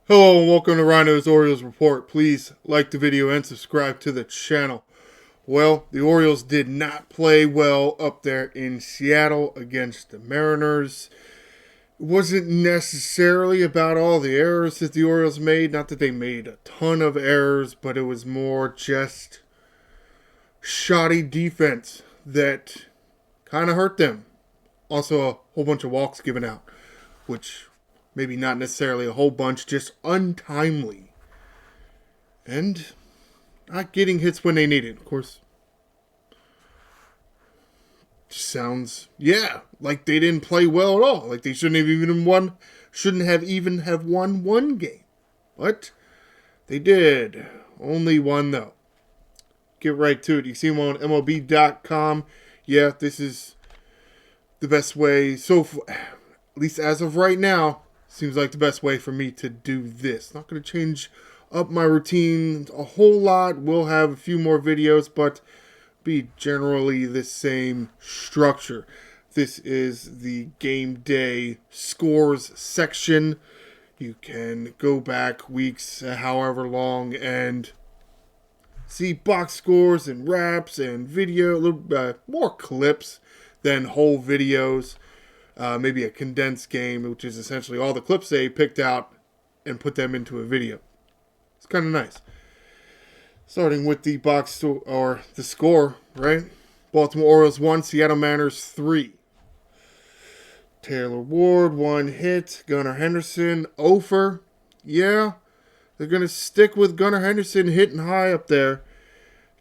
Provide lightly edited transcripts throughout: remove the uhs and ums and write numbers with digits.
Hello and welcome to Ryno's Orioles Report. Please like the video and subscribe to the channel. Well, the Orioles did not play well up there in Seattle against the Mariners. It wasn't necessarily about all the errors that the Orioles made. Not that they made a ton of errors, but it was more just shoddy defense that kind of hurt them. Also, a whole bunch of walks given out, which maybe not necessarily a whole bunch, just untimely. And not getting hits when they need it. Of course, sounds, like they didn't play well at all. Like they shouldn't have even have won one game. But they did. Only one though. Get right to it. You see them on MLB.com. Yeah, this is the best way. At least as of right now, seems like the best way for me to do this. Not going to change up my routine a whole lot. We'll have a few more videos, but be generally the same structure. This is the game day scores section. You can go back weeks, however long, and see box scores and wraps and video, more clips than whole videos. Maybe a condensed game, which is essentially all the clips they picked out and put them into a video. It's kind of nice. Starting with the or the score, right? Baltimore Orioles 1, Seattle Mariners 3. Taylor Ward, 1 hit. Gunnar Henderson, 0 for. Yeah, they're going to stick with Gunnar Henderson hitting high up there.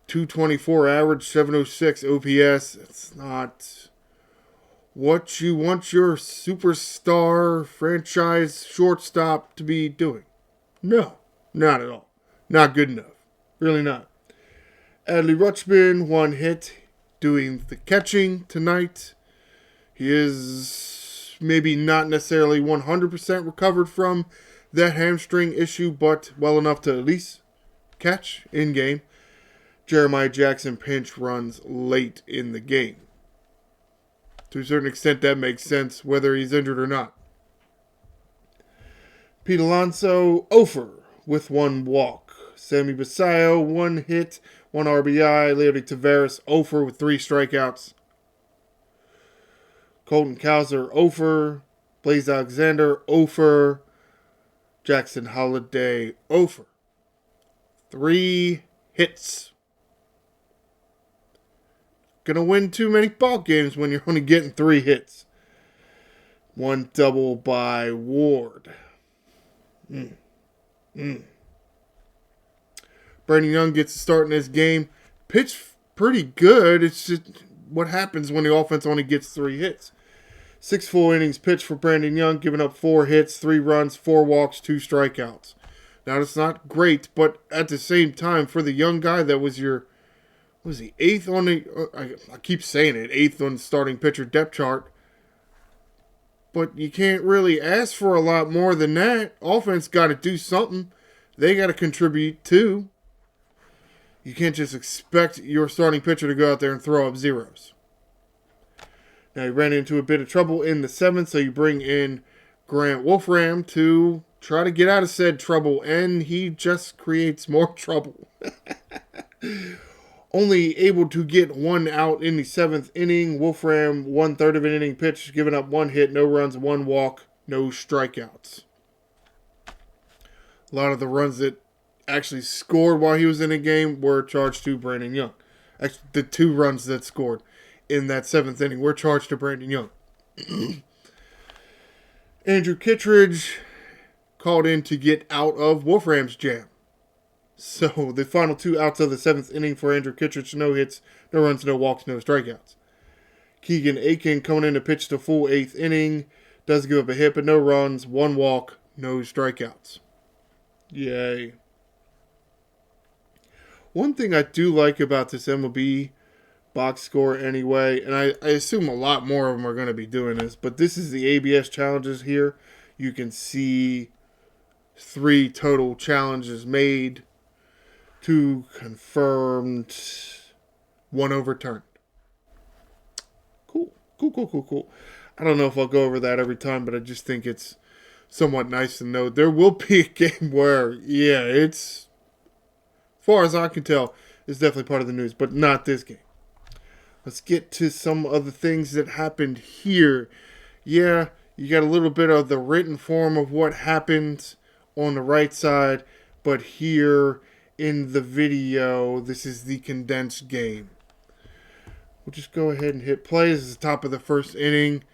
224 average, 706 OPS. It's not what you want your superstar franchise shortstop to be doing. No, not at all. Not good enough. Really not. Adley Rutschman, 1 hit, doing the catching tonight. He is maybe not necessarily 100% recovered from that hamstring issue, but well enough to at least catch in game. Jeremiah Jackson pinch runs late in the game. To a certain extent, that makes sense, whether he's injured or not. Pete Alonso, 0 with 1 walk. Sammy Basayo, 1 hit, 1 RBI. Leody Taveras, 0 with 3 strikeouts. Colton Cowser, 0. Blaze Alexander, 0. Jackson Holliday, 0. 3 hits. Gonna win too many ball games when you're only getting 3 hits. 1 double by Ward. Brandon Young gets a start in this game. Pitched pretty good. It's just what happens when the offense only gets 3 hits. 6 full innings pitched for Brandon Young, giving up 4 hits, 3 runs, 4 walks, 2 strikeouts. Now, that's not great, but at the same time, for the young guy that was your, was he 8th on the, I keep saying it, 8th on the starting pitcher depth chart. But you can't really ask for a lot more than that. Offense got to do something. They got to contribute too. You can't just expect your starting pitcher to go out there and throw up zeros. Now, he ran into a bit of trouble in the 7th, so you bring in Grant Wolfram to try to get out of said trouble, and he just creates more trouble. Only able to get 1 out in the 7th inning. Wolfram, 1/3 of an inning pitch, giving up 1 hit, no runs, 1 walk, no strikeouts. A lot of the runs that actually scored while he was in the game were charged to Brandon Young. Actually, the 2 runs that scored in that 7th inning were charged to Brandon Young. Andrew Kittredge called in to get out of Wolfram's jam. So the final 2 outs of the 7th inning for Andrew Kittredge, no hits, no runs, no walks, no strikeouts. Keegan Aiken coming in to pitch the full 8th inning. Does give up a hit, but no runs, 1 walk, no strikeouts. Yay. One thing I do like about this MLB box score anyway, and I assume a lot more of them are going to be doing this, but this is the ABS challenges here. You can see 3 total challenges made, 2 confirmed, 1 overturned. Cool. I don't know if I'll go over that every time, but I just think it's somewhat nice to know. There will be a game where, yeah, it's, as far as I can tell, it's definitely part of the news, but not this game. Let's get to some of the things that happened here. Yeah, you got a little bit of the written form of what happened on the right side, but here in the video, this is the condensed game. We'll just go ahead and hit play. This is the top of the first inning.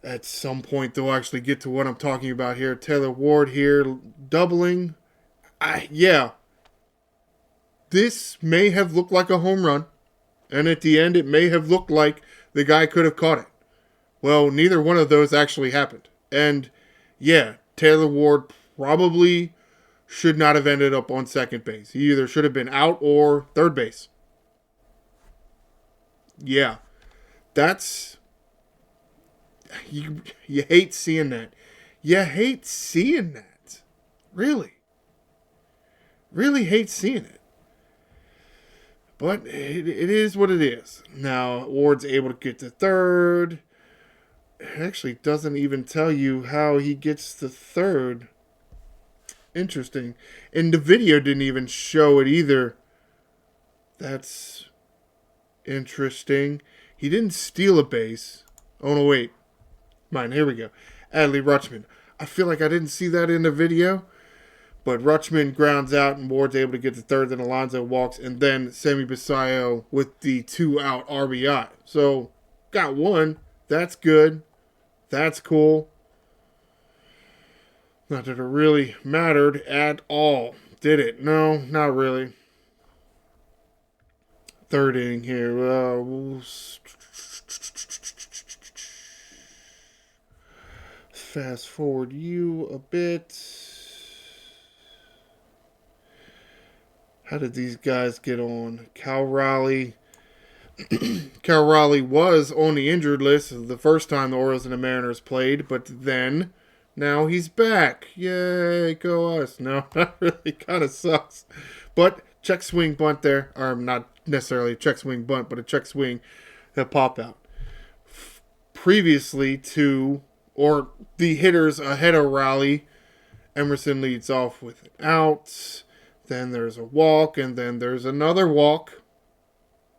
At some point, they'll actually get to what I'm talking about here. Taylor Ward here, doubling. Yeah. This may have looked like a home run. And at the end, it may have looked like the guy could have caught it. Well, neither one of those actually happened. And, yeah, Taylor Ward probably should not have ended up on second base. He either should have been out or third base. Yeah. That's... You hate seeing that. You hate seeing that. Really. Really hate seeing it. But it is what it is. Now, Ward's able to get to third. It actually doesn't even tell you how he gets to third. Interesting. And the video didn't even show it either. That's interesting. He didn't steal a base. Oh, no, wait. Mine, here we go. Adley Rutschman. I feel like I didn't see that in the video. But Rutschman grounds out and Ward's able to get to third. Then Alonso walks. And then Sammy Basayo with the 2-out RBI. So, got one. That's good. That's cool. Not that it really mattered at all. Did it? No, not really. Third inning here. Fast forward you a bit. How did these guys get on? Cal Raleigh. Cal Raleigh was on the injured list the first time the Orioles and the Mariners played, but then now he's back. Yay, go us. No, not really. Kind of sucks. But check swing bunt there. Or not necessarily a check swing bunt, but a check swing that pop out. Previously to, or the hitters ahead of Raleigh, Emerson leads off with an out. Then there's a walk, and then there's another walk.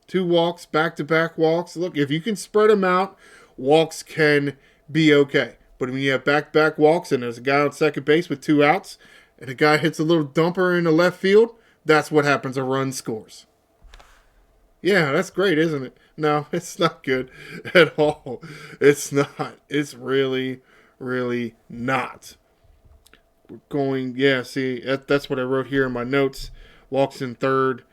2 walks, back-to-back walks. Look, if you can spread them out, walks can be okay. But when you have back-to-back walks and there's a guy on second base with 2 outs, and a guy hits a little dumper in the left field, that's what happens. A run scores. Yeah, that's great, isn't it? No, it's not good at all. It's not. It's really, really not. We're going, yeah, see, that's what I wrote here in my notes. Walks in third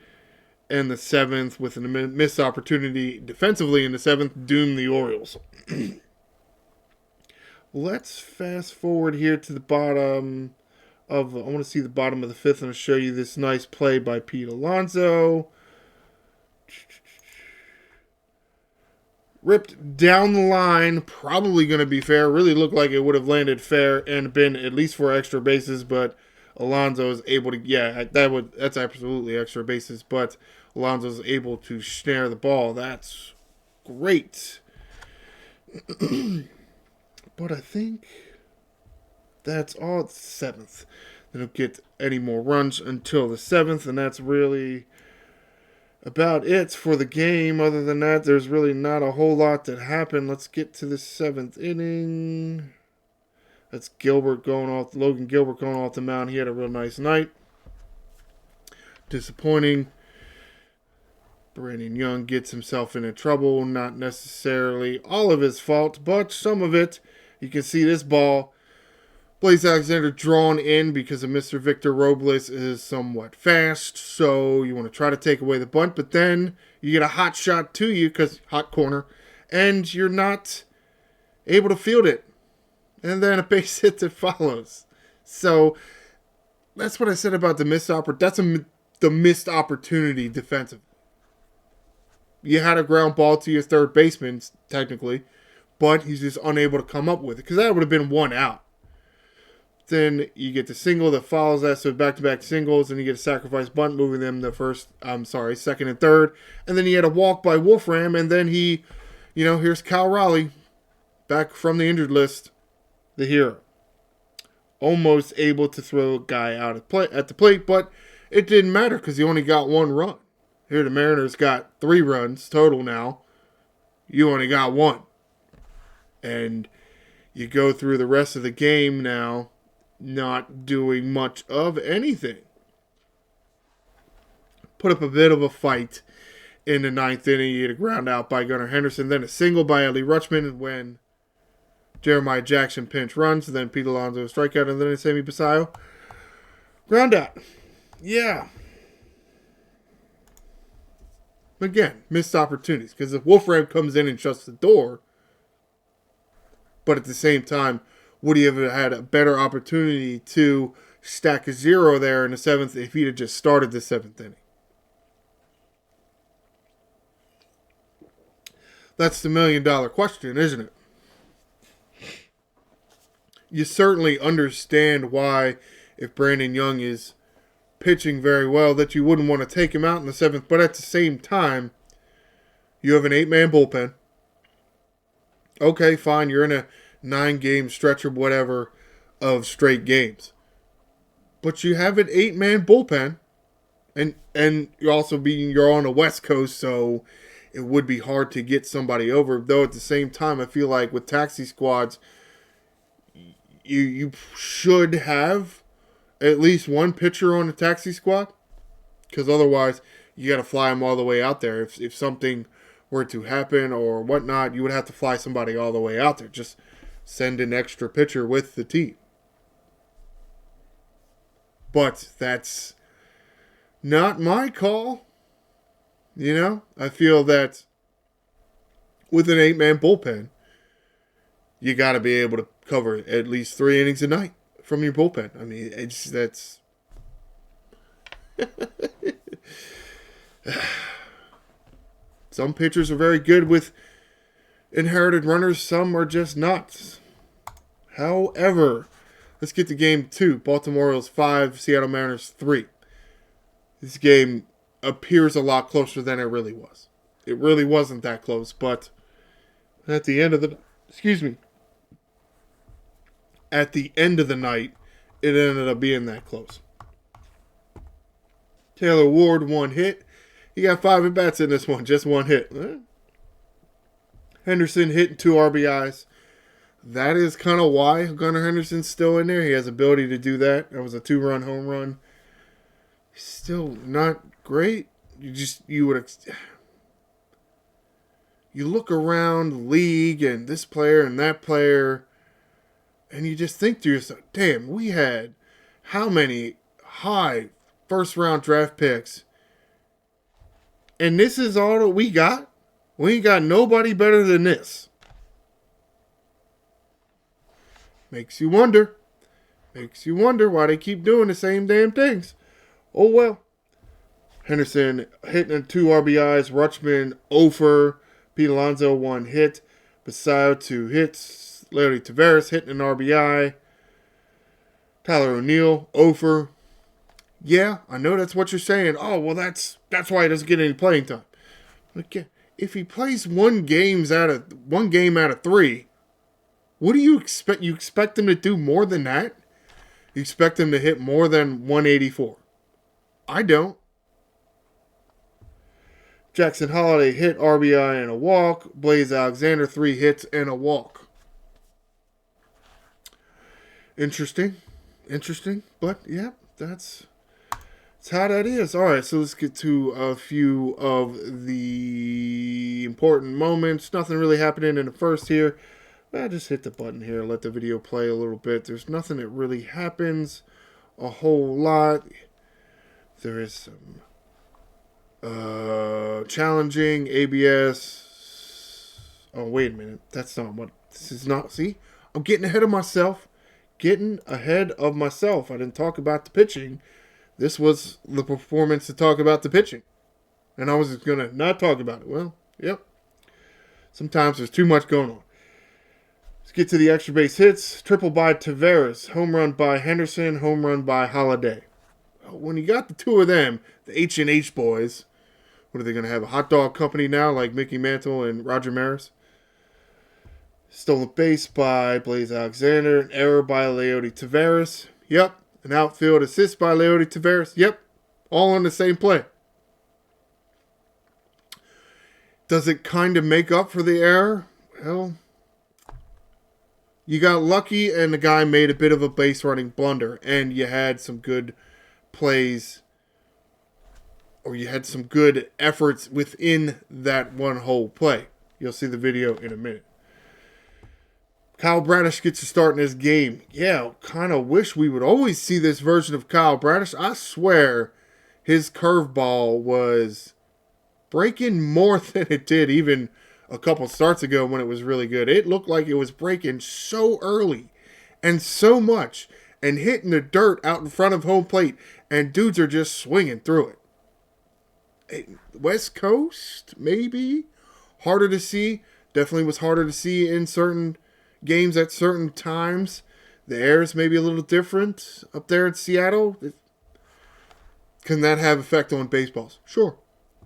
and the 7th with a missed opportunity defensively in the 7th, doomed the Orioles. Let's fast forward here to the bottom of, I want to see the bottom of the 5th and I'll show you this nice play by Pete Alonso. Ripped down the line, probably going to be fair. Really looked like it would have landed fair and been at least 4 extra bases, but Alonso is able to, yeah, that's absolutely extra bases, but Alonso is able to snare the ball. That's great. But I think that's all. It's 7th. They don't get any more runs until the 7th, and that's really about it for the game. Other than that, there's really not a whole lot that happened. Let's get to the 7th inning. That's Logan Gilbert going off the mound. He had a real nice night. Disappointing. Brandon Young gets himself into trouble. Not necessarily all of his fault, but some of it. You can see this ball. Blaze Alexander drawn in because of Mr. Victor Robles is somewhat fast. So you want to try to take away the bunt, but then you get a hot shot to you because hot corner, and you're not able to field it. And then a base hit that follows. So that's what I said about the missed opportunity. That's the missed opportunity defensively. You had a ground ball to your third baseman, technically, but he's just unable to come up with it because that would have been 1 out. Then you get the single that follows that, so back-to-back singles, and you get a sacrifice bunt, moving them second and third. And then he had a walk by Wolfram, and then here's Cal Raleigh, back from the injured list, the hero. almost able to throw a guy out at the plate, but it didn't matter because he only got 1 run. Here the Mariners got 3 runs total now. You only got 1. And you go through the rest of the game now not doing much of anything. Put up a bit of a fight in the 9th inning. You get a ground out by Gunnar Henderson, then a single by Ellie Rutschman when Jeremiah Jackson pinch runs, and then Pete Alonso strikeout, and then a Sammy Basayo ground out. Yeah. Again, missed opportunities. Because if Wolfram comes in and shuts the door, but at the same time, would he have had a better opportunity to stack a 0 there in the 7th if he'd have just started the 7th inning? That's the $1,000,000 question, isn't it? You certainly understand why, if Brandon Young is pitching very well, that you wouldn't want to take him out in the 7th. But at the same time, you have an 8-man bullpen. Okay, fine, you're in a 9-game stretch or whatever of straight games. But you have an 8-man bullpen. And you're on the West Coast, so it would be hard to get somebody over. Though at the same time, I feel like with taxi squads, you should have at least one pitcher on the taxi squad, because otherwise you got to fly them all the way out there. If something were to happen or whatnot, you would have to fly somebody all the way out there. Just send an extra pitcher with the team. But that's not my call. You know, I feel that with an 8-man bullpen, you got to be able to cover at least 3 innings a night from your bullpen. I mean, that's some pitchers are very good with inherited runners. Some are just not. However, let's get to game 2. Baltimore Orioles 5, Seattle Mariners 3. This game appears a lot closer than it really was. It really wasn't that close, but at the end of the night, it ended up being that close. Taylor Ward, 1 hit. He got 5 at-bats in this one, just 1 hit. Henderson hitting 2 RBIs. That is kind of why Gunnar Henderson's still in there. He has ability to do that. That was a 2-run home run. Still not great. You look around the league and this player and that player, and you just think to yourself, damn, we had how many high first-round draft picks, and this is all that we got? We ain't got nobody better than this. Makes you wonder. Makes you wonder why they keep doing the same damn things. Oh, well. Henderson hitting 2 RBIs. Rutschman 0 Pete Alonso 1 hit. Basayo 2 hits. Larry Taveras hitting an RBI. Tyler O'Neill 0. Yeah, I know that's what you're saying. Oh, well, that's why he doesn't get any playing time. Again, if he plays 1 game out of 3, what do you expect? You expect him to do more than that? You expect him to hit more than 184? I don't. Jackson Holiday hit, RBI, and a walk. Blaze Alexander 3 hits and a walk. Interesting. But yeah, that's how that is. All right, so let's get to a few of the important moments. Nothing really happening in the first here. I just hit the button here, let the video play a little bit. There's nothing that really happens a whole lot. There is some challenging ABS. Oh, wait a minute. That's not what this is. Not. See, I'm getting ahead of myself. I didn't talk about the pitching. This was the performance to talk about the pitching. And I was just going to not talk about it. Well, yep. Sometimes there's too much going on. Let's get to the extra base hits. Triple by Taveras. Home run by Henderson. Home run by Holiday. When you got the 2 of them, the H&H boys, what are they going to have? A hot dog company now like Mickey Mantle and Roger Maris? Stolen base by Blaze Alexander. An error by Leody Taveras. Yep. An outfield assist by Leody Taveras. Yep. All on the same play. Does it kind of make up for the error? Well, you got lucky and the guy made a bit of a base running blunder, and you had some good plays, or you had some good efforts within that one whole play. You'll see the video in a minute. Kyle Bradish gets a start in this game. Yeah, kind of wish we would always see this version of Kyle Bradish. I swear his curveball was breaking more than it did even a couple starts ago when it was really good. It looked like it was breaking so early and so much and hitting the dirt out in front of home plate, and dudes are just swinging through it. West Coast, maybe? Harder to see. Definitely was harder to see in certain games at certain times. The air is maybe a little different up there in Seattle. Can that have effect on baseballs? Sure.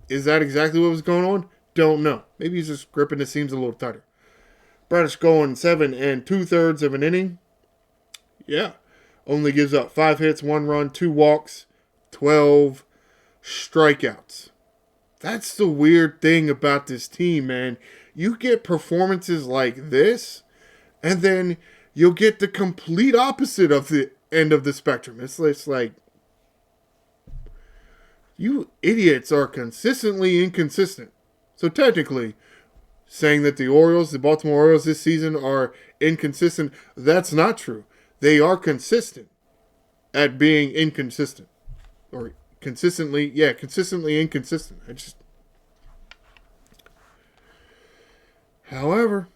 Is that exactly what was going on? Don't know. Maybe he's just gripping the seams a little tighter. Bradish going 7 2/3 of an inning. Yeah. Only gives up 5 hits, 1 run, 2 walks, 12 strikeouts. That's the weird thing about this team, man. You get performances like this, and then you'll get the complete opposite of the end of the spectrum. It's like, you idiots are consistently inconsistent. So technically, saying that the Baltimore Orioles this season are inconsistent, that's not true. They are consistent at being inconsistent. Or consistently inconsistent. However,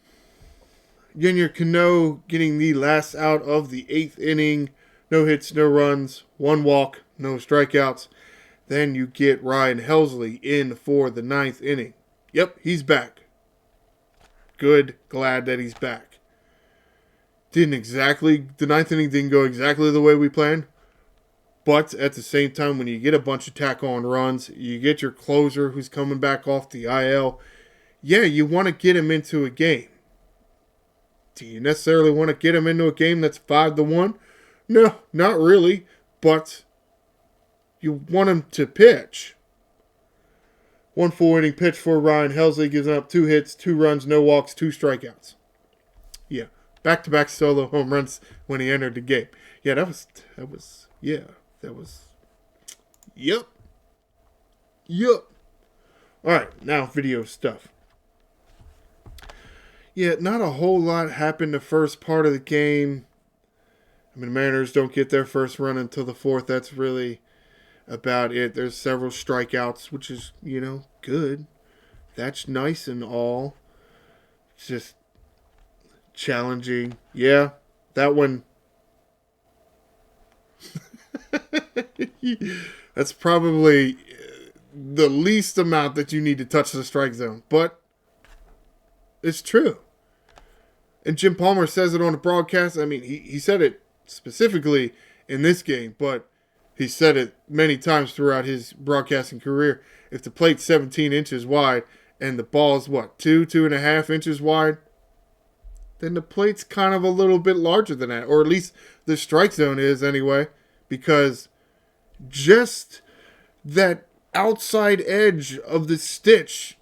Junior Cano getting the last out of the 8th inning. No hits, no runs, 1 walk, no strikeouts. Then you get Ryan Helsley in for the 9th inning. Yep, he's back. Good, glad that he's back. The 9th inning didn't go exactly the way we planned. But at the same time, when you get a bunch of tack-on runs, you get your closer who's coming back off the IL. Yeah, you want to get him into a game. Do you necessarily want to get him into a game that's 5-1? No, not really. But you want him to pitch. 1 full-inning pitch for Ryan Helsley, gives up 2 hits, 2 runs, no walks, 2 strikeouts. Yeah, back-to-back solo home runs when he entered the game. Yeah, that was, yep. All right, now video stuff. Yeah, not a whole lot happened the first part of the game. I mean, the Mariners don't get their first run until the 4th. That's really about it. There's several strikeouts, which is, good. That's nice and all. It's just challenging. Yeah, that one. That's probably the least amount that you need to touch the strike zone. But it's true. And Jim Palmer says it on the broadcast. I mean, he said it specifically in this game, but he said it many times throughout his broadcasting career. If the plate's 17 inches wide and the ball's, 2.5 inches wide, then the plate's kind of a little bit larger than that. Or at least the strike zone is anyway. Because just that outside edge of the stitch,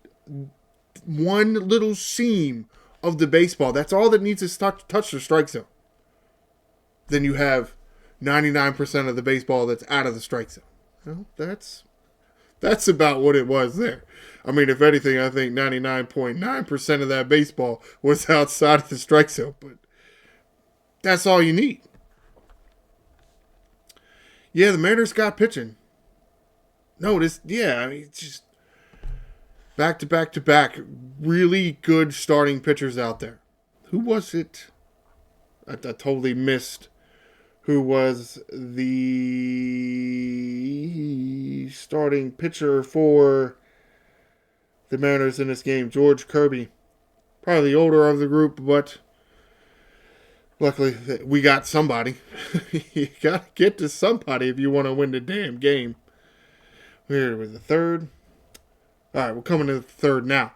one little seam of the baseball, that's all that needs to touch the strike zone. Then you have 99% of the baseball that's out of the strike zone. Well, that's about what it was there. I mean, if anything, I think 99.9% of that baseball was outside of the strike zone. But that's all you need. Yeah, the Mariners got pitching. It's just back to back, really good starting pitchers out there. Who was it? I totally missed who was the starting pitcher for the Mariners in this game. George Kirby. Probably the older of the group, but luckily we got somebody. You got to get to somebody if you want to win the damn game. Here with the 3rd. All right, we're coming to the 3rd now.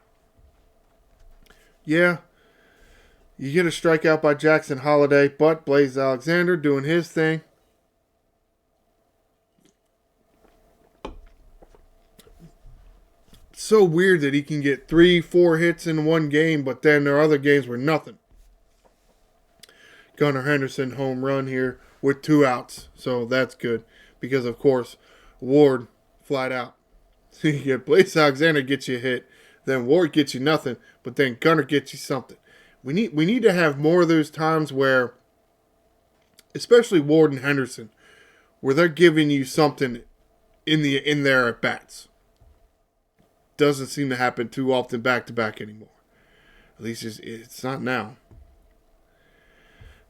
Yeah, You get a strikeout by Jackson Holliday, but Blaze Alexander doing his thing. So weird that he can get 3-4 hits in one game, but then there are other games where nothing. Gunnar Henderson home run here with 2 outs, so that's good because of course Ward flat out. So you get Blaze Alexander gets you a hit, then Ward gets you nothing, but then Gunnar gets you something. We need to have more of those times where, especially Ward and Henderson, where they're giving you something in their at bats. Doesn't seem to happen too often back to back anymore. At least it's not now.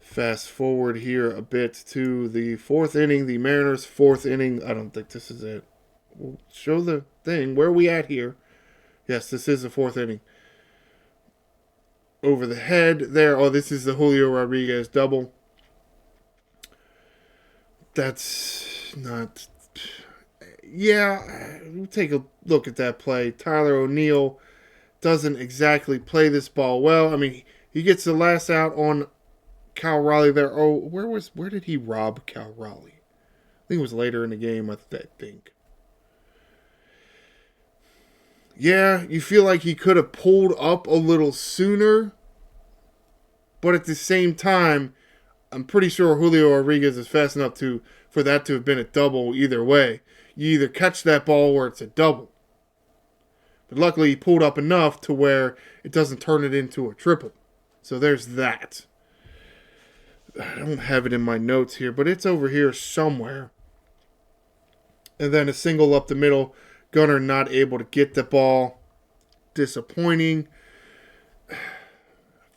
Fast forward here a bit to the 4th inning, the Mariners' 4th inning. I don't think this is it. We'll show the thing. Where are we at here? Yes, this is the 4th inning. Over the head there. Oh, this is the Julio Rodriguez double. That's not... Yeah, we'll take a look at that play. Tyler O'Neill doesn't exactly play this ball well. I mean, he gets the last out on Cal Raleigh there. Oh, where did he rob Cal Raleigh? I think it was later in the game, I think. Yeah, you feel like he could have pulled up a little sooner. But at the same time, I'm pretty sure Julio Rodriguez is fast enough for that to have been a double either way. You either catch that ball or it's a double. But luckily he pulled up enough to where it doesn't turn it into a triple. So there's that. I don't have it in my notes here, but it's over here somewhere. And then a single up the middle. Gunnar not able to get the ball. Disappointing.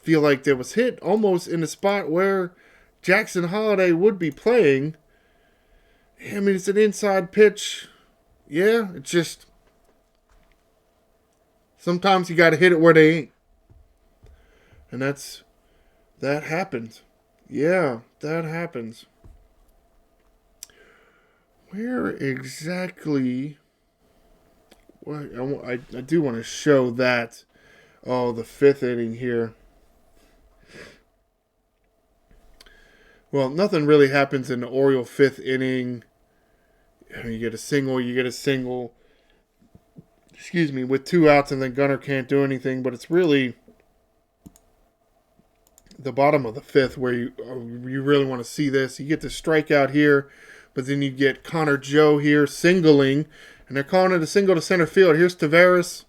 Feel like there was hit almost in the spot where Jackson Holliday would be playing. I mean, it's an inside pitch. Yeah, it's just... Sometimes you got to hit it where they ain't. And that happens. Yeah, that happens. Where exactly... I do want to show that. Oh, the 5th inning here. Well, nothing really happens in the Oriole 5th inning. I mean, you get a single. Excuse me, with 2 outs, and then Gunnar can't do anything. But it's really the bottom of the 5th where you really want to see this. You get the strikeout here, but then you get Connor Joe here singling, and they're calling it a single to center field. Here's Taveras.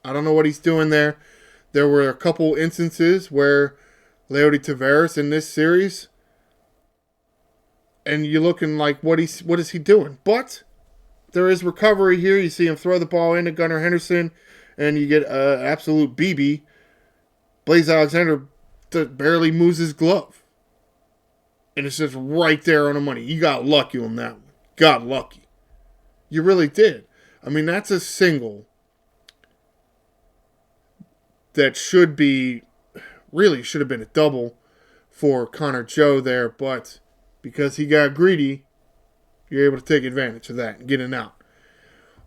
I don't know what he's doing there. There were a couple instances where Leody Taveras in this series, and you're looking like, what is he doing? But there is recovery here. You see him throw the ball into Gunnar Henderson, and you get an absolute BB. Blaze Alexander barely moves his glove. And it's just right there on the money. You got lucky on that one. Got lucky. You really did. I mean, that's a single that should have been a double for Connor Joe there, but because he got greedy, you're able to take advantage of that and get an out.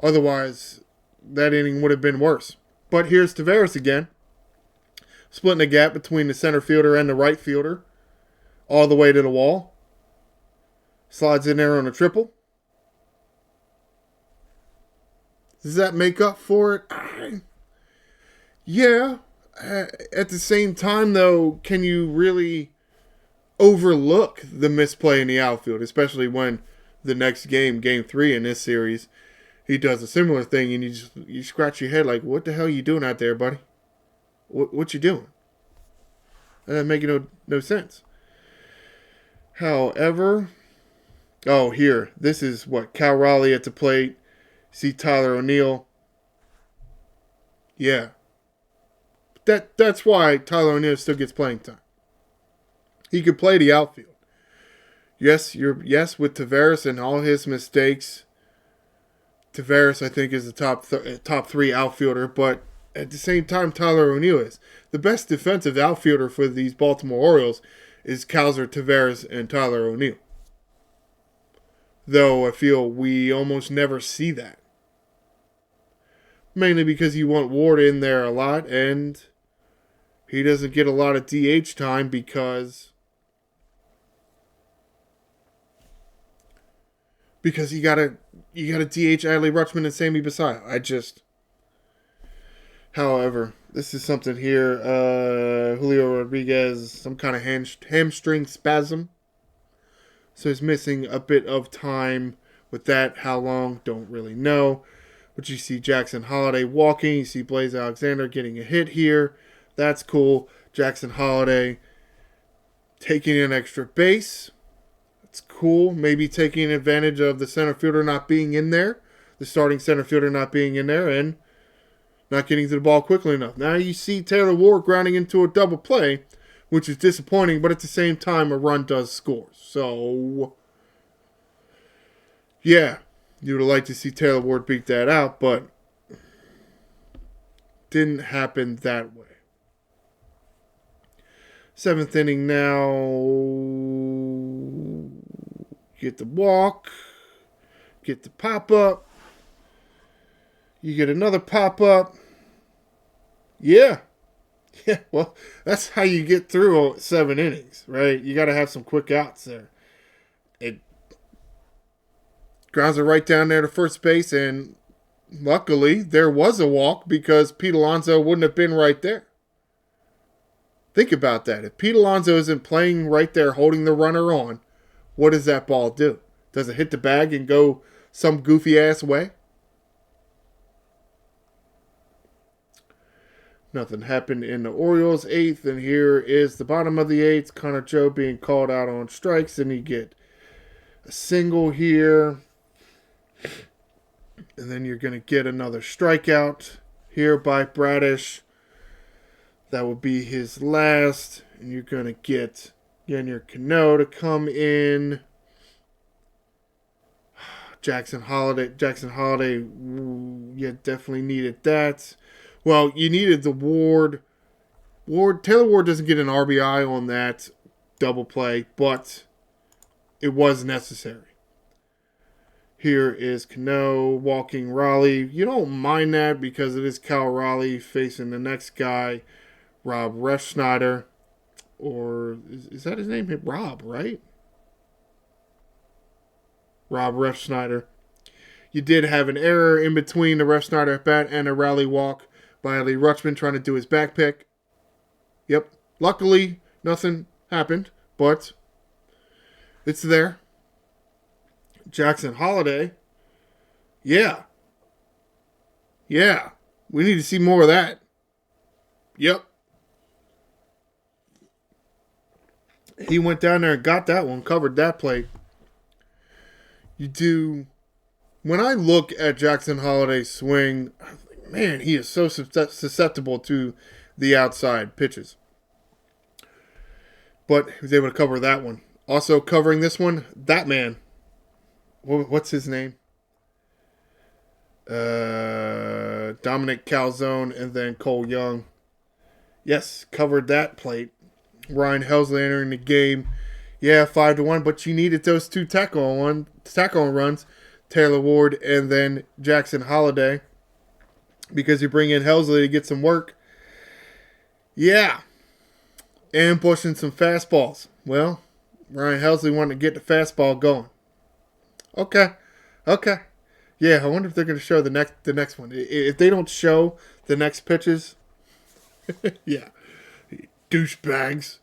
Otherwise, that inning would have been worse. But here's Taveras again, splitting the gap between the center fielder and the right fielder, all the way to the wall. Slides in there on a triple. Does that make up for it? Yeah. At the same time, though, can you really overlook the misplay in the outfield, especially when the next game, Game 3 in this series, he does a similar thing, and you scratch your head like, what the hell are you doing out there, buddy? What you doing? That doesn't make no sense. However, here, this is what, Cal Raleigh at the plate. See Tyler O'Neill. Yeah. That's why Tyler O'Neill still gets playing time. He could play the outfield. Yes, with Taveras and all his mistakes. Taveras, I think, is the top 3 outfielder, but at the same time, Tyler O'Neill is. The best defensive outfielder for these Baltimore Orioles is Kowser, Taveras, and Tyler O'Neill. Though I feel we almost never see that. Mainly because you want Ward in there a lot, and He doesn't get a lot of DH time because you gotta DH Adley Rutschman and Sammy Basallo. However, this is something here. Julio Rodriguez, some kind of hamstring spasm. So he's missing a bit of time with that. How long? Don't really know. But you see Jackson Holliday walking. You see Blaze Alexander getting a hit here. That's cool. Jackson Holliday taking an extra base. That's cool. Maybe taking advantage of the center fielder not being in there. The starting center fielder not being in there and not getting to the ball quickly enough. Now you see Taylor Ward grounding into a double play, which is disappointing, but at the same time, a run does score. So, yeah, you would have liked to see Taylor Ward beat that out, but didn't happen that way. 7th inning now. Get the walk. Get the pop-up. You get another pop-up. Yeah. Yeah, well, that's how you get through 7 innings, right? You got to have some quick outs there. It grounds it right down there to first base, and luckily there was a walk because Pete Alonso wouldn't have been right there. Think about that. If Pete Alonso isn't playing right there holding the runner on, what does that ball do? Does it hit the bag and go some goofy-ass way? Nothing happened in the Orioles' 8th, and here is the bottom of the 8th. Connor Joe being called out on strikes, and you get a single here. And then you're going to get another strikeout here by Bradish. That will be his last, and you're going to get Yennier Cano to come in. Jackson Holliday, you definitely needed that. Well, you needed the Ward. Taylor Ward doesn't get an RBI on that double play, but it was necessary. Here is Cano walking Raleigh. You don't mind that because it is Cal Raleigh facing the next guy, Rob Refsnyder. Or is that his name? Rob, right? Rob Refsnyder. You did have an error in between the Refsnyder at bat and a Raleigh walk by Adley Rutschman trying to do his back pick. Yep. Luckily, nothing happened, but it's there. Jackson Holliday. Yeah. Yeah. We need to see more of that. Yep. He went down there and got that one, covered that plate. When I look at Jackson Holliday's swing, man, he is so susceptible to the outside pitches. But he was able to cover that one. Also covering this one, that man. What's his name? Dominic Calzone and then Cole Young. Yes, covered that plate. Ryan Helsley entering the game. Yeah, 5-1, but you needed those two tackle-on runs. Taylor Ward and then Jackson Holliday. Because you bring in Helsley to get some work. Yeah. And pushing some fastballs. Well, Ryan Helsley wanted to get the fastball going. Okay. Yeah, I wonder if they're going to show the next one. If they don't show the next pitches, yeah, douchebags.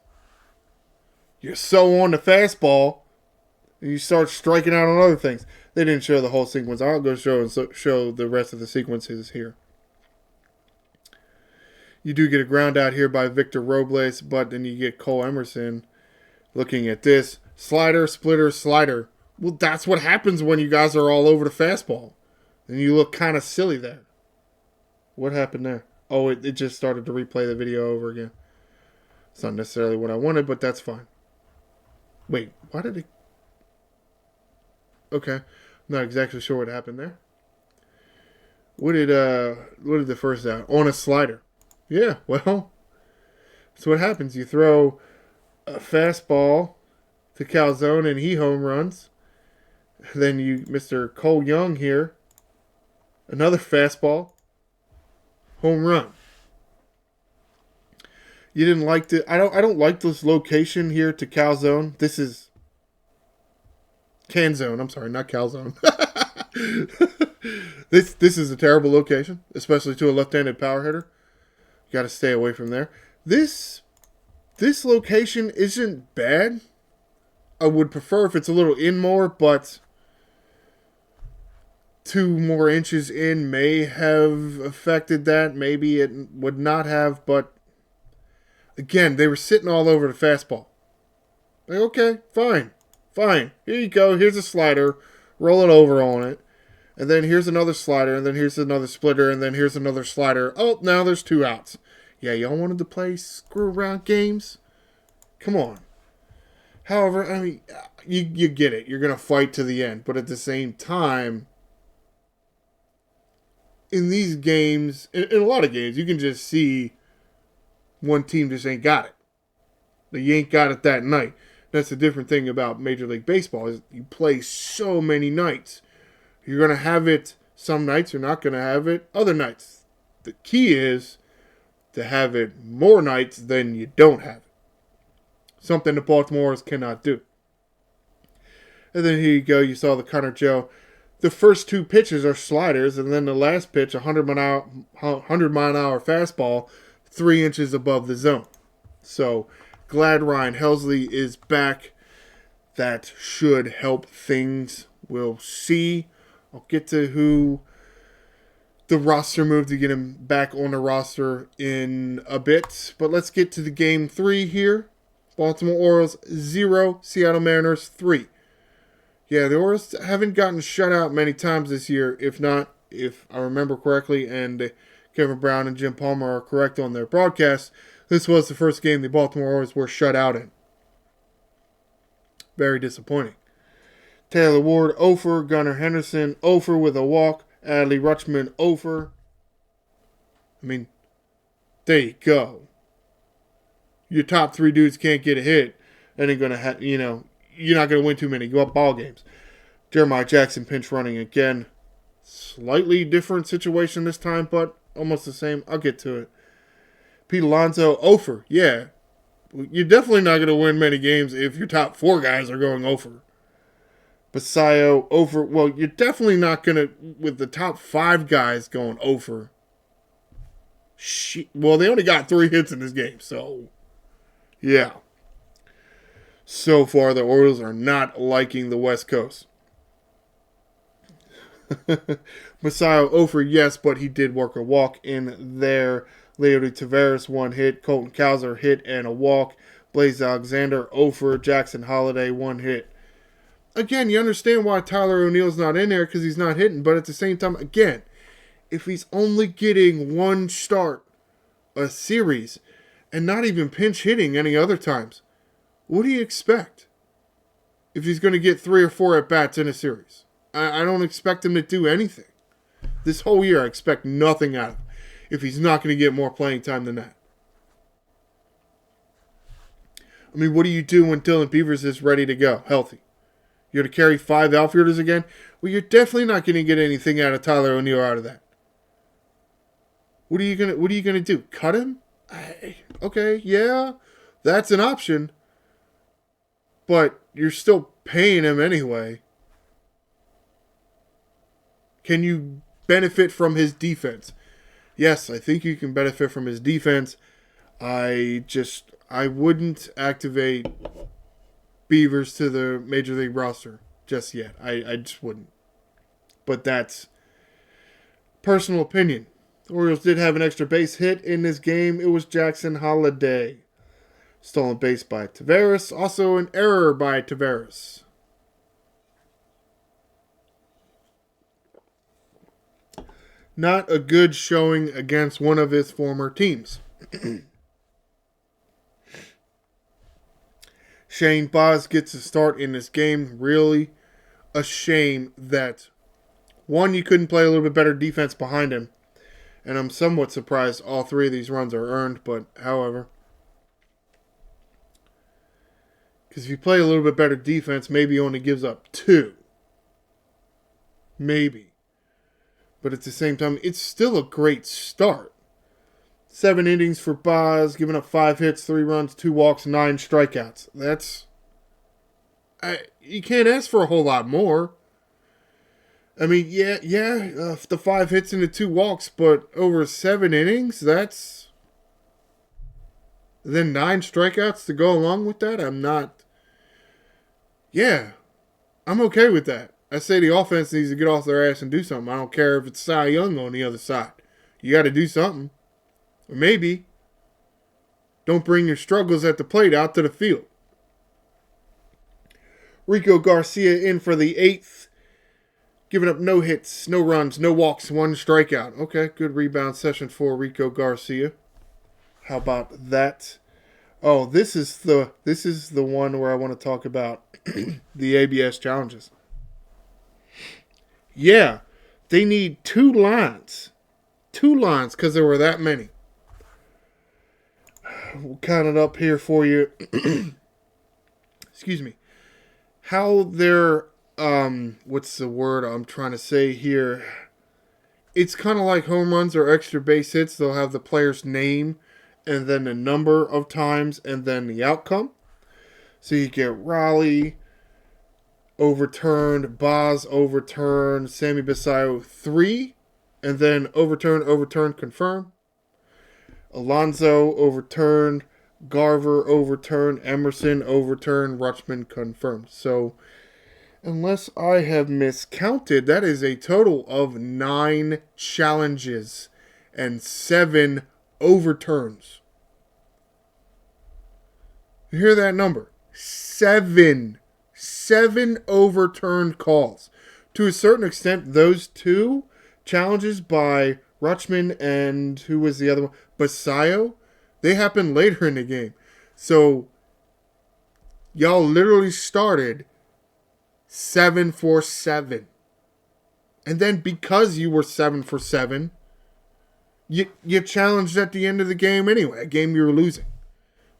You're so on the fastball, and you start striking out on other things. They didn't show the whole sequence. I'll go show the rest of the sequences here. You do get a ground out here by Victor Robles, but then you get Cole Emerson looking at this. Slider, splitter, slider. Well, that's what happens when you guys are all over the fastball. And you look kind of silly there. What happened there? Oh, it just started to replay the video over again. It's not necessarily what I wanted, but that's fine. Wait, why did it... Okay. I'm not exactly sure what happened there. What did the first out? On a slider. Yeah, well, that's what happens. You throw a fastball to Calzone and he home runs. Then Mr. Cole Young here, another fastball, home run. You didn't like the... I don't like this location here to Calzone. This is... Canzone. I'm sorry, not Calzone. This is a terrible location, especially to a left-handed power hitter. You got to stay away from there. This location isn't bad. I would prefer if it's a little in more, but 2 more inches in may have affected that. Maybe it would not have, but again, they were sitting all over the fastball. Like, okay, fine. Here you go. Here's a slider. Roll it over on it. And then here's another slider, and then here's another splitter, and then here's another slider. Oh, now there's 2 outs. Yeah, y'all wanted to play screw-around games? Come on. However, I mean, you get it. You're going to fight to the end. But at the same time, in these games, in a lot of games, you can just see one team just ain't got it. You ain't got it that night. That's the different thing about Major League Baseball is you play so many nights. You're going to have it some nights. You're not going to have it other nights. The key is to have it more nights than you don't have it. Something the Baltimore Orioles cannot do. And then here you go. You saw the Connor Joe. The first 2 pitches are sliders, and then the last pitch, 100-mile-an-hour fastball, 3 inches above the zone. So, glad Ryan Helsley is back. That should help things. We'll see. I'll get to who the roster move to get him back on the roster in a bit. But let's get to the game 3 here. Baltimore Orioles 0, Seattle Mariners 3. Yeah, the Orioles haven't gotten shut out many times this year. If I remember correctly, and Kevin Brown and Jim Palmer are correct on their broadcast, this was the first game the Baltimore Orioles were shut out in. Very disappointing. Taylor Ward, 0-for. Gunnar Henderson, 0-for with a walk. Adley Rutschman, 0-for. I mean, there you go. Your top 3 dudes can't get a hit, and they're going to you're not going to win too many ball games. Jeremiah Jackson pinch running again. Slightly different situation this time, but almost the same. I'll get to it. Pete Alonso, 0-for. Yeah. You're definitely not going to win many games if your top 4 guys are going 0-for. Basayo, 0-for. Well, you're definitely not going to, with the top 5 guys going 0-for. Well, they only got 3 hits in this game, so yeah. So far, the Orioles are not liking the West Coast. Basayo, 0-for, yes, but he did work a walk in there. Leody Taveras, 1 hit. Colton Cowser, hit and a walk. Blaze Alexander, 0-for. Jackson Holliday, 1 hit. Again, you understand why Tyler O'Neill's not in there because he's not hitting, but at the same time, again, if he's only getting 1 start a series and not even pinch hitting any other times, what do you expect if he's going to get 3 or 4 at-bats in a series? I don't expect him to do anything. This whole year, I expect nothing out of him if he's not going to get more playing time than that. I mean, what do you do when Dylan Beavers is ready to go, healthy? You're going to carry 5 outfielders again? Well, you're definitely not going to get anything out of Tyler O'Neill out of that. What are you gonna do? Cut him? Okay, yeah, that's an option. But you're still paying him anyway. Can you benefit from his defense? Yes, I think you can benefit from his defense. I wouldn't activate Beavers to the Major League roster just yet. I just wouldn't. But that's personal opinion. The Orioles did have an extra base hit in this game. It was Jackson Holliday. Stolen base by Taveras. Also an error by Taveras. Not a good showing against one of his former teams. Shane Baz gets a start in this game. Really a shame that, one, you couldn't play a little bit better defense behind him. And I'm somewhat surprised all 3 of these runs are earned, but however. Because if you play a little bit better defense, maybe he only gives up 2. Maybe. But at the same time, it's still a great start. 7 innings for Boz, giving up 5 hits, 3 runs, 2 walks, 9 strikeouts. You can't ask for a whole lot more. I mean, the 5 hits and the 2 walks, but over 7 innings, then 9 strikeouts to go along with that. I'm okay with that. I say the offense needs to get off their ass and do something. I don't care if it's Cy Young on the other side. You got to do something. Or maybe don't bring your struggles at the plate out to the field. Rico Garcia in for the 8th. Giving up no hits, no runs, no walks, 1 strikeout. Okay, good rebound session for Rico Garcia. How about that? Oh, this is the one where I want to talk about the ABS challenges. Yeah, they need 2 lines. 2 lines because there were that many. We'll count it up here for you. Excuse me. How they're, what's the word I'm trying to say here? It's kind of like home runs or extra base hits. They'll have the player's name and then the number of times and then the outcome. So you get Raleigh overturned, Boz overturned, Sammy Basayo 3, and then overturned, confirm. Alonso overturned, Garver overturned, Emerson overturned, Rutschman confirmed. So, unless I have miscounted, that is a total of 9 challenges and 7 overturns. You hear that number? 7 overturned calls. To a certain extent, those 2 challenges by Rutschman and who was the other one? Basayo, they happened later in the game. So, y'all literally started 7 for 7. And then because you were 7 for 7, you challenged at the end of the game anyway, a game you were losing.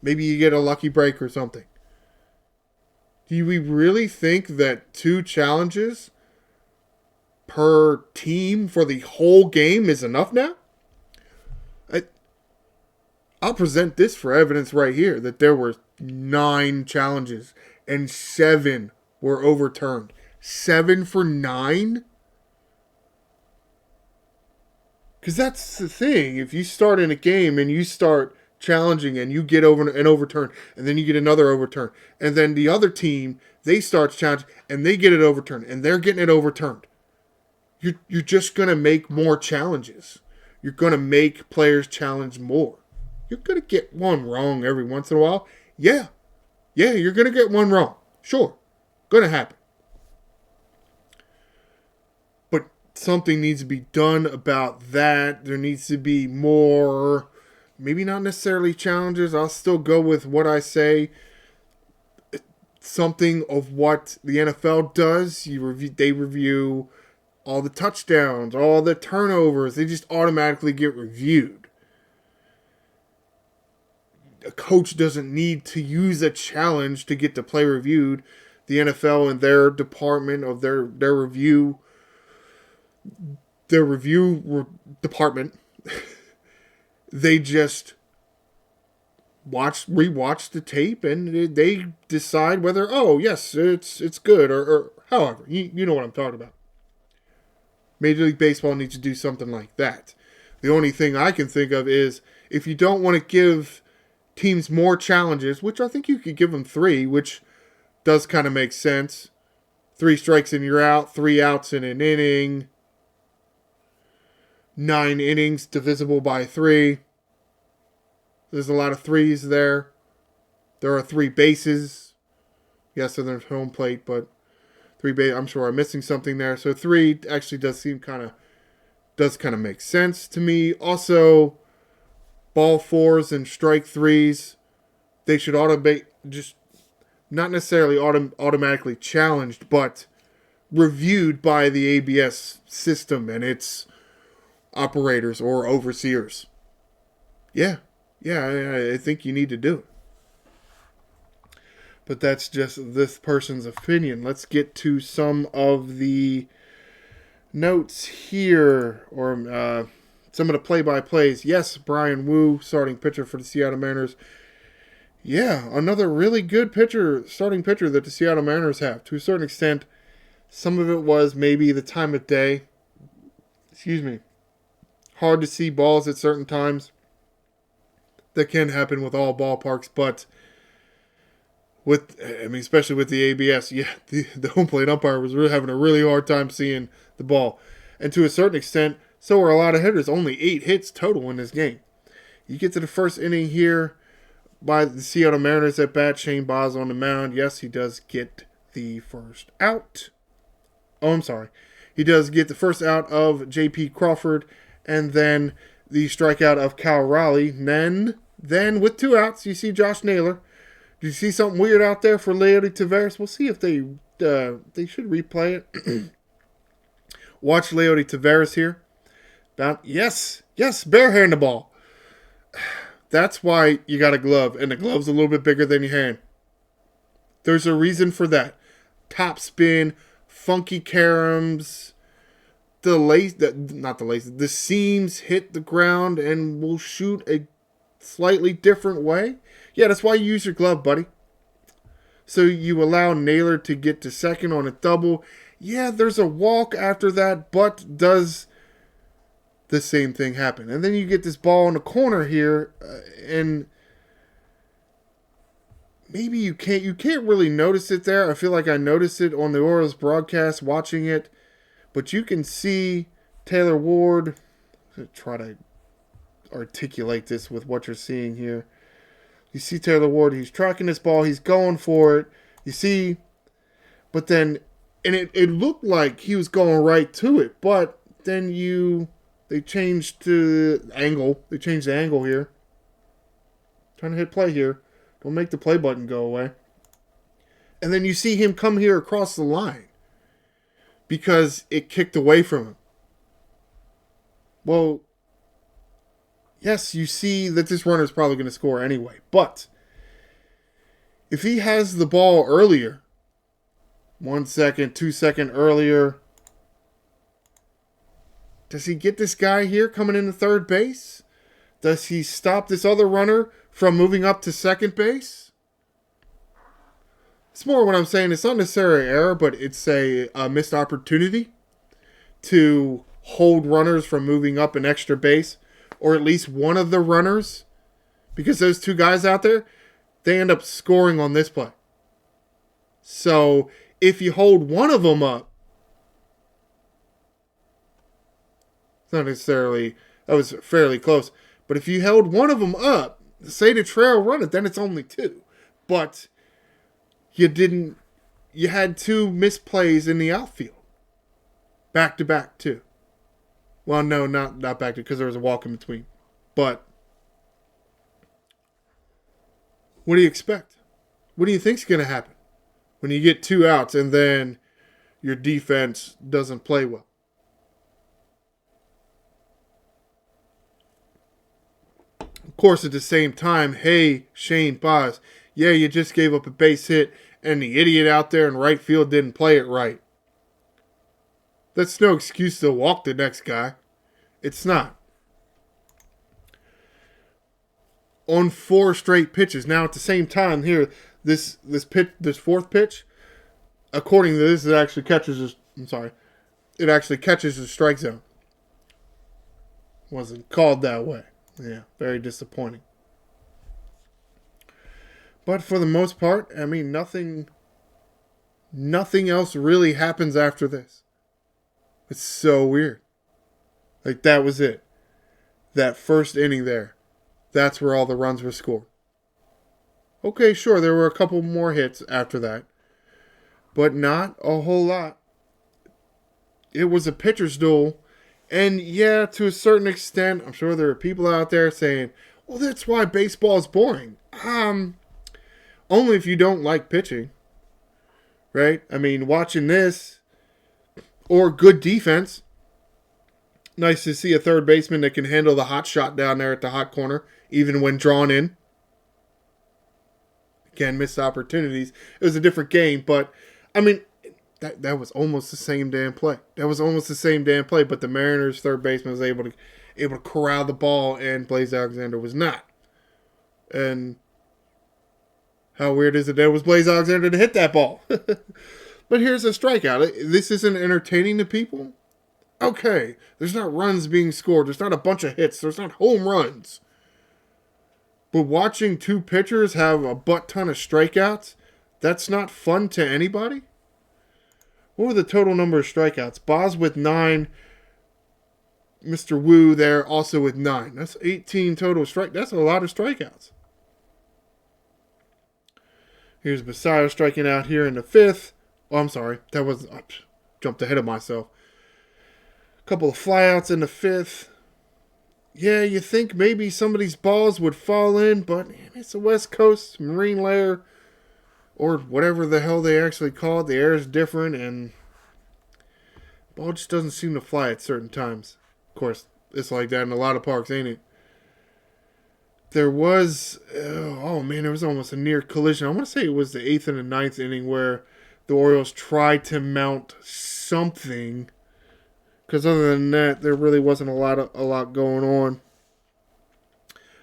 Maybe you get a lucky break or something. Do we really think that 2 challenges per team for the whole game is enough now? I'll present this for evidence right here that there were 9 challenges and 7 were overturned. 7 for 9? Because that's the thing. If you start in a game and you start challenging and you get over an overturn and then you get another overturn and then the other team, they start challenging and they get it overturned and they're getting it overturned. You're just going to make more challenges. You're going to make players challenge more. You're going to get one wrong every once in a while. Yeah, you're going to get one wrong. Sure, going to happen. But something needs to be done about that. There needs to be more, maybe not necessarily challenges. I'll still go with what I say. Something of what the NFL does. They review all the touchdowns, all the turnovers. They just automatically get reviewed. A coach doesn't need to use a challenge to get the play reviewed. The NFL and their department of their review department, they just rewatch the tape and they decide whether, oh yes, it's good or however. You know what I'm talking about. Major League Baseball needs to do something like that. The only thing I can think of is if you don't want to give teams more challenges, which I think you could give them 3, which does kind of make sense. 3 strikes and you're out, 3 outs in an inning, 9 innings divisible by 3. There's a lot of 3s there. There are 3 bases. Yes, so there's home plate, but 3 base. I'm sure I'm missing something there. So 3 actually does kind of make sense to me. Also, ball 4s and strike 3s, they should just not necessarily automatically challenged, but reviewed by the ABS system and its operators or overseers. Yeah, I think you need to do it. But that's just this person's opinion. Let's get to some of the notes here, or some of the play-by-plays. Yes, Brian Wu, starting pitcher for the Seattle Mariners. Yeah, another really good pitcher, starting pitcher that the Seattle Mariners have. To a certain extent, some of it was maybe the time of day. Excuse me. Hard to see balls at certain times. That can happen with all ballparks, but especially with the ABS, yeah, the home plate umpire was really having a really hard time seeing the ball. And to a certain extent, so are a lot of hitters. Only 8 hits total in this game. You get to the first inning here by the Seattle Mariners at bat. Shane Baz on the mound. Yes, he does get the first out. Oh, I'm sorry. He does get the first out of J.P. Crawford, and then the strikeout of Cal Raleigh. Then with 2 outs, you see Josh Naylor. Did you see something weird out there for Leody Taveras? We'll see if they should replay it. Watch Leody Taveras here. Yes, barehand the ball. That's why you got a glove, and the glove's a little bit bigger than your hand. There's a reason for that. Top spin, funky caroms, the seams hit the ground and will shoot a slightly different way. Yeah, that's why you use your glove, buddy. So you allow Naylor to get to second on a double. Yeah, there's a walk after that, but does the same thing happen? And then you get this ball in the corner here, and maybe you can't really notice it there. I feel like I noticed it on the Orioles broadcast watching it, but you can see Taylor Ward. Try to articulate this with what you're seeing here. You see Taylor Ward, he's tracking this ball, he's going for it. You see, but then, and it looked like he was going right to it, but then they changed the angle. They changed the angle here. Trying to hit play here. Don't make the play button go away. And then you see him come here across the line because it kicked away from him. Well, yes, you see that this runner is probably going to score anyway. But if he has the ball earlier, 1 second, 2 second earlier, does he get this guy here coming into third base? Does he stop this other runner from moving up to second base? It's more what I'm saying. It's not necessarily an error, but it's a missed opportunity to hold runners from moving up an extra base, or at least one of the runners, because those 2 guys out there, they end up scoring on this play. So if you hold one of them up, it's not necessarily, that was fairly close, but if you held one of them up, say the trail run it, then it's only 2. But you had 2 misplays in the outfield. Back to back, too. Well, no, not back to, because there was a walk in between. But what do you expect? What do you think's going to happen when you get 2 outs and then your defense doesn't play well? Of course, at the same time, hey, Shane Baz, yeah, you just gave up a base hit and the idiot out there in right field didn't play it right. That's no excuse to walk the next guy. It's not. On 4 straight pitches. Now at the same time here, this 4th pitch, according to this, it actually catches the strike zone. Wasn't called that way. Yeah, very disappointing. But for the most part, I mean, nothing else really happens after this. It's so weird. Like, that was it. That first inning there. That's where all the runs were scored. Okay, sure, there were a couple more hits after that. But not a whole lot. It was a pitcher's duel. And yeah, to a certain extent, I'm sure there are people out there saying, well, that's why baseball is boring. Only if you don't like pitching. Right? I mean, watching this, or good defense. Nice to see a third baseman that can handle the hot shot down there at the hot corner, even when drawn in. Again, missed opportunities. It was a different game, but, I mean, that was almost the same damn play. But the Mariners' third baseman was able to able to corral the ball, and Blaze Alexander was not. And how weird is it that it was Blaze Alexander to hit that ball? But here's a strikeout. This isn't entertaining to people? Okay, there's not runs being scored. There's not a bunch of hits. There's not home runs. But watching two pitchers have a butt ton of strikeouts, that's not fun to anybody? What were the total number of strikeouts? Boz with 9. Mr. Wu there also with 9. That's 18 total strike. That's a lot of strikeouts. Here's Basayo striking out here in the 5th. Oh, I'm sorry. That was... I jumped ahead of myself. A couple of flyouts in the 5th. Yeah, you think maybe some of these balls would fall in, but it's a West Coast marine layer, or whatever the hell they actually call it. The air is different, and the ball just doesn't seem to fly at certain times. Of course, it's like that in a lot of parks, ain't it? There was, there was almost a near collision. I want to say it was the 8th and the 9th inning where the Orioles tried to mount something. Because other than that, there really wasn't a lot going on.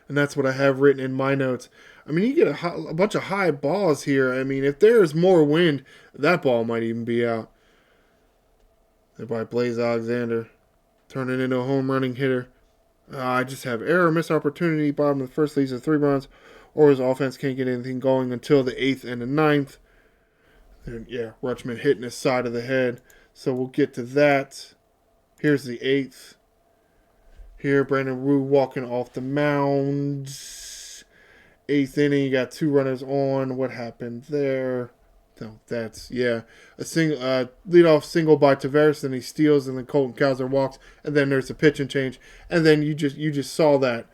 And that's what I have written in my notes. I mean, you get a bunch of high balls here. I mean, if there's more wind, that ball might even be out. There by Blaze Alexander. Turning into a home running hitter. I just have error, missed opportunity. Bottom of the first leads to 3 runs. Orioles offense can't get anything going until the 8th and the 9th. And yeah, Rutschman hitting his side of the head. So we'll get to that. Here's the 8th. Here, Brandon Wu walking off the mound. 8th inning, you got 2 runners on. What happened there? No, that's, yeah. A single, leadoff single by Tavares, and he steals, and then Colton Cowser walks, and then there's a pitch and change. And then you just saw that.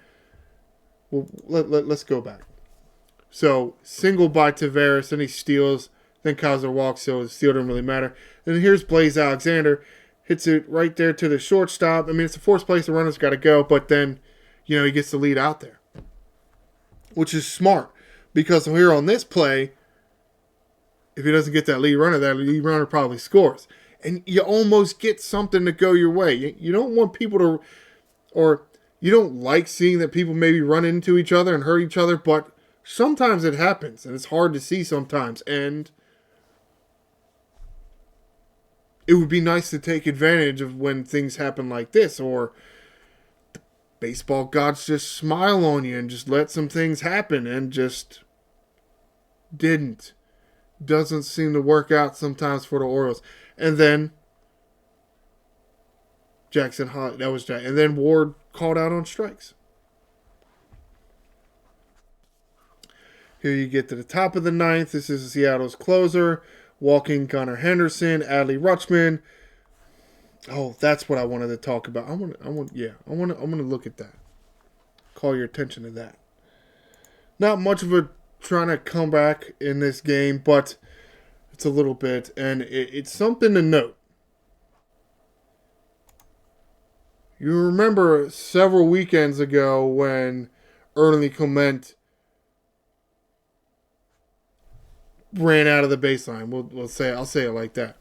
Well, let's go back. So, single by Tavares, and he steals, then Cowser walks, so the steal didn't really matter. And here's Blaze Alexander. Hits it right there to the shortstop. I mean, it's the first place the runner's got to go, but then, he gets the lead out there. Which is smart. Because here on this play, if he doesn't get that lead runner probably scores. And you almost get something to go your way. You don't want people to, or you don't like seeing that people maybe run into each other and hurt each other, but sometimes it happens, and it's hard to see sometimes. And it would be nice to take advantage of when things happen like this, or the baseball gods just smile on you and just let some things happen, and just didn't. Doesn't seem to work out sometimes for the Orioles. And then Jackson Holly, that was Jack, and then Ward called out on strikes. Here you get to the top of the 9th. This is Seattle's closer. Walking Gunnar Henderson, Adley Rutschman. Oh, that's what I wanted to talk about. I want to look at that. Call your attention to that. Not much of a trying to come back in this game, but it's a little bit, and it's something to note. You remember several weekends ago when Ernie Clement ran out of the baseline. I'll say it like that.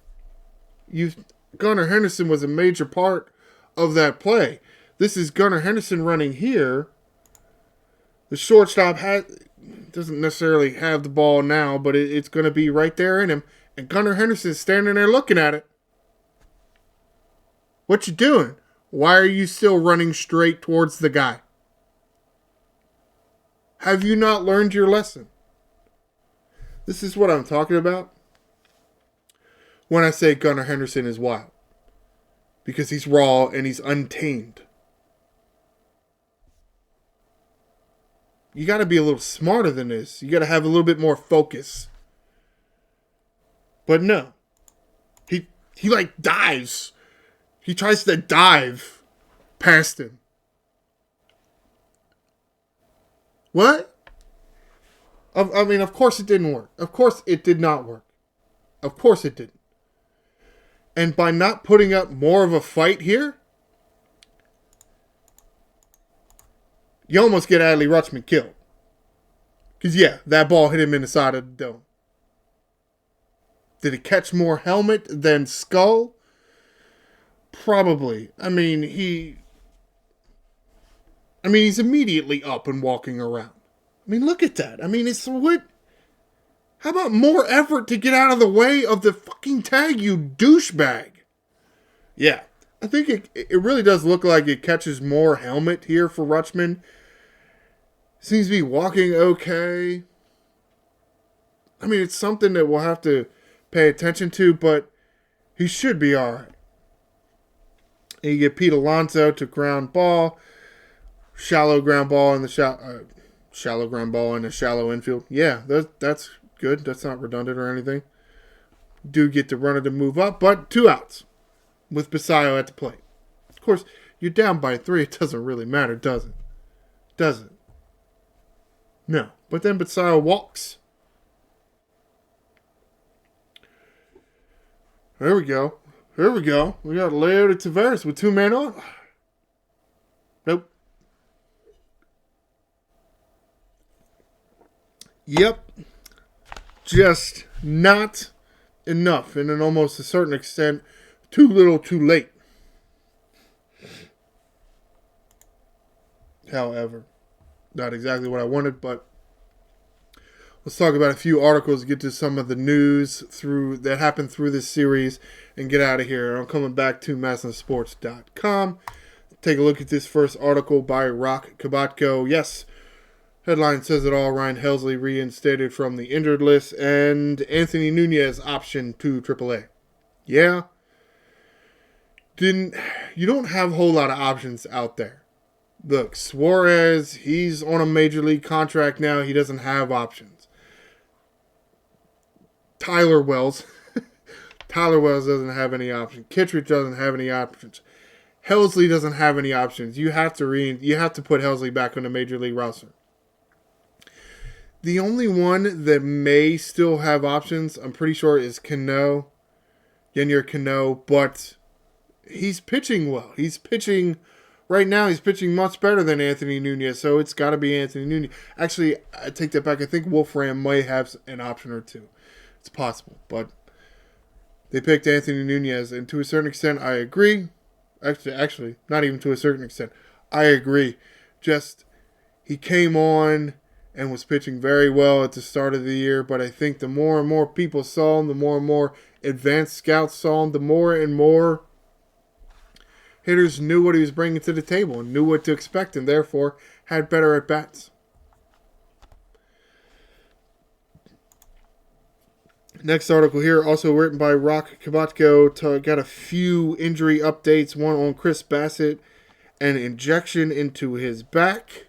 Gunnar Henderson was a major part of that play. This is Gunnar Henderson running here. The shortstop doesn't necessarily have the ball now, but it's going to be right there in him. And Gunnar Henderson's standing there looking at it. What you doing? Why are you still running straight towards the guy? Have you not learned your lesson? This is what I'm talking about when I say Gunnar Henderson is wild. Because he's raw and he's untamed. You got to be a little smarter than this. You got to have a little bit more focus. But no. He like dives. He tries to dive past him. What? I mean, of course it didn't work. Of course it did not work. Of course it didn't. And by not putting up more of a fight here, you almost get Adley Rutschman killed. Because, yeah, that ball hit him in the side of the dome. Did it catch more helmet than skull? Probably. I mean, I mean, he's immediately up and walking around. I mean, look at that. I mean, it's what? How about more effort to get out of the way of the fucking tag, you douchebag? Yeah, I think it really does look like it catches more helmet here for Rutschman. Seems to be walking okay. I mean, it's something that we'll have to pay attention to, but he should be alright. And you get Pete Alonso to ground ball. Shallow ground ball in the shallow ground ball in a shallow infield. Yeah, that's good. That's not redundant or anything. Do get the runner to move up, but 2 outs with Basayo at the plate. Of course, you're down by 3. It doesn't really matter, does it? Does it? No. But then Basayo walks. There we go. Here we go. We got Leo to Tavares with 2 men on. Nope. Yep. Just not enough. And in almost a certain extent, too little, too late. However, not exactly what I wanted, but let's talk about a few articles, get to some of the news that happened through this series, and get out of here. I'm coming back to MassonSports.com. Take a look at this first article by Rock Kabatko. Yes, headline says it all. Ryan Helsley reinstated from the injured list, and Anthony Nunez option to AAA. Yeah. You don't have a whole lot of options out there. Look, Suarez, he's on a major league contract now. He doesn't have options. Tyler Wells doesn't have any options. Kittredge doesn't have any options. Helsley doesn't have any options. You have to put Helsley back on the major league roster. The only one that may still have options, I'm pretty sure, is Cano, Yennier Cano, but he's pitching well. Right now, he's pitching much better than Anthony Nunez, so it's got to be Anthony Nunez. Actually, I take that back. I think Wolfram may have an option or two. It's possible, but they picked Anthony Nunez, and to a certain extent, I agree. Actually, not even to a certain extent. I agree. Just, he came on and was pitching very well at the start of the year, but I think the more and more people saw him, the more and more advanced scouts saw him, the more and more hitters knew what he was bringing to the table and knew what to expect, and therefore had better at-bats. Next article here, also written by Rock Kabatko, got a few injury updates. One on Chris Bassett, an injection into his back,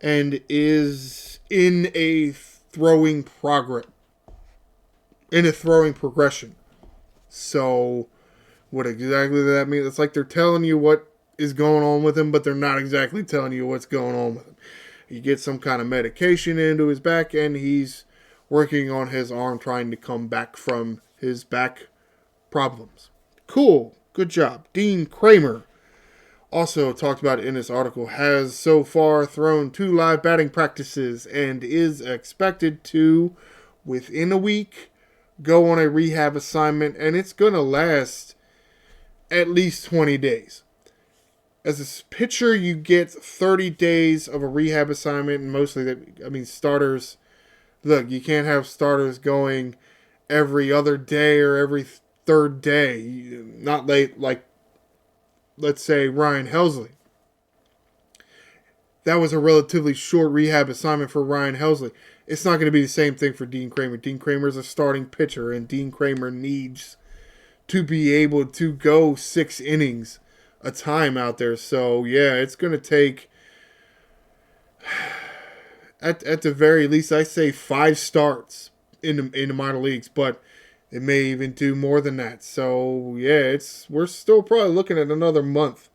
and is in a throwing progression. So, what exactly does that mean? It's like they're telling you what is going on with him, but they're not exactly telling you what's going on with him. He gets some kind of medication into his back, and he's working on his arm, trying to come back from his back problems. Cool. Good job. Dean Kramer, also talked about in this article, has so far thrown 2 live batting practices and is expected to, within a week, go on a rehab assignment, and it's going to last at least 20 days. As a pitcher, you get 30 days of a rehab assignment, and mostly starters. Look, you can't have starters going every other day or every third day. Not late, like, let's say, Ryan Helsley. That was a relatively short rehab assignment for Ryan Helsley. It's not going to be the same thing for Dean Kramer. Dean Kramer is a starting pitcher, and Dean Kramer needs to be able to go 6 innings a time out there. So, yeah, it's going to take, at the very least, I say 5 starts in the minor leagues, but it may even do more than that. So, yeah, we're still probably looking at another month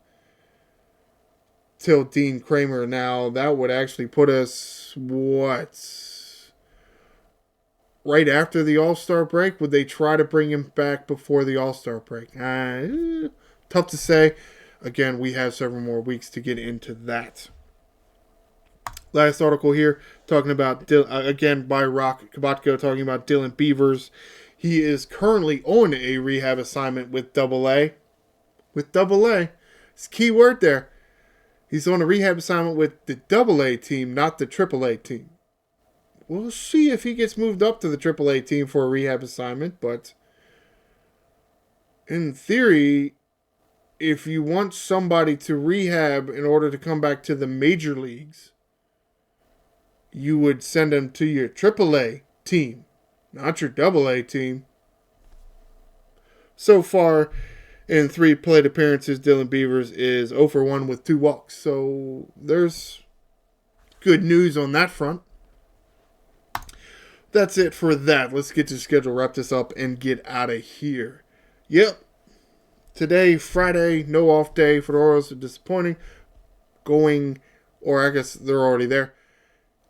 till Dean Kramer. Now, that would actually put us, right after the All-Star break? Would they try to bring him back before the All-Star break? Tough to say. Again, we have several more weeks to get into that. Last article here, talking about, again, by Rock Kabatko, talking about Dylan Beavers. He is currently on a rehab assignment with AA. With AA. It's a key word there. He's on a rehab assignment with the AA team, not the AAA team. We'll see if he gets moved up to the AAA team for a rehab assignment, but in theory, if you want somebody to rehab in order to come back to the major leagues, you would send them to your AAA team, not your AA team. So far, in 3 plate appearances, Dylan Beavers is 0 for 1 with 2 walks. So there's good news on that front. That's it for that. Let's get to the schedule, wrap this up, and get out of here. Yep. Today, Friday, no off day for the Orioles. Disappointing. Going, or I guess they're already there,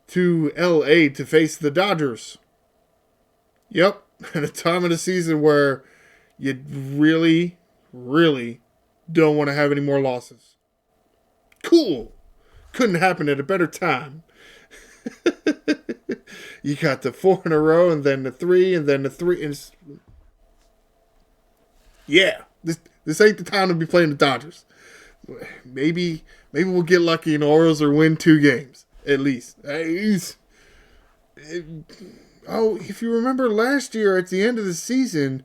to LA to face the Dodgers. Yep. At a time of the season where you really don't want to have any more losses. Cool. Couldn't happen at a better time. You got the 4 in a row, and then the 3, and then the 3. And yeah, this ain't the time to be playing the Dodgers. Maybe we'll get lucky and the Orioles will win 2 games at least. If you remember last year at the end of the season,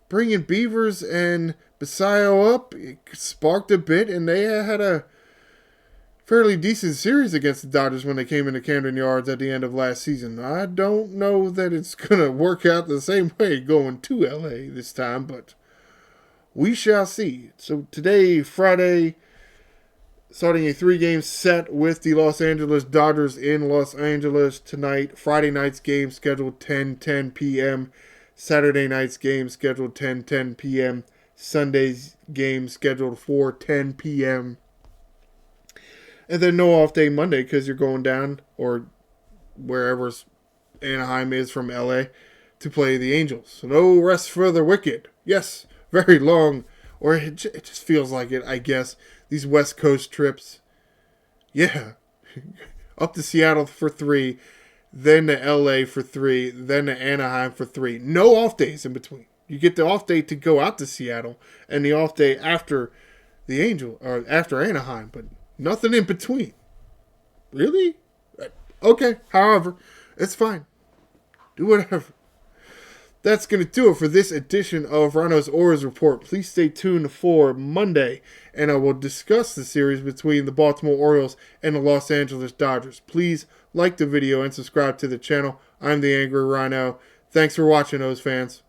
bringing Beavers and Basayo up, it sparked a bit, and they had a fairly decent series against the Dodgers when they came into Camden Yards at the end of last season. I don't know that it's going to work out the same way going to LA this time, but we shall see. So today, Friday, starting a 3-game set with the Los Angeles Dodgers in Los Angeles tonight. Friday night's game scheduled 10:10 p.m. Saturday night's game scheduled 10:10 p.m. Sunday's game scheduled for 10 p.m. And then no off day Monday because you're going down, or wherever Anaheim is from LA, to play the Angels. So no rest for the wicked. Yes, very long, or it just feels like it, I guess. These West Coast trips. Yeah. Up to Seattle for 3, then to LA for 3, then to Anaheim for 3. No off days in between. You get the off day to go out to Seattle and the off day after the Angel, or after Anaheim, but nothing in between. Really? Okay, however, it's fine. Do whatever. That's going to do it for this edition of Ryno's Orioles Report. Please stay tuned for Monday, and I will discuss the series between the Baltimore Orioles and the Los Angeles Dodgers. Please like the video and subscribe to the channel. I'm the Angry Ryno. Thanks for watching, O's fans.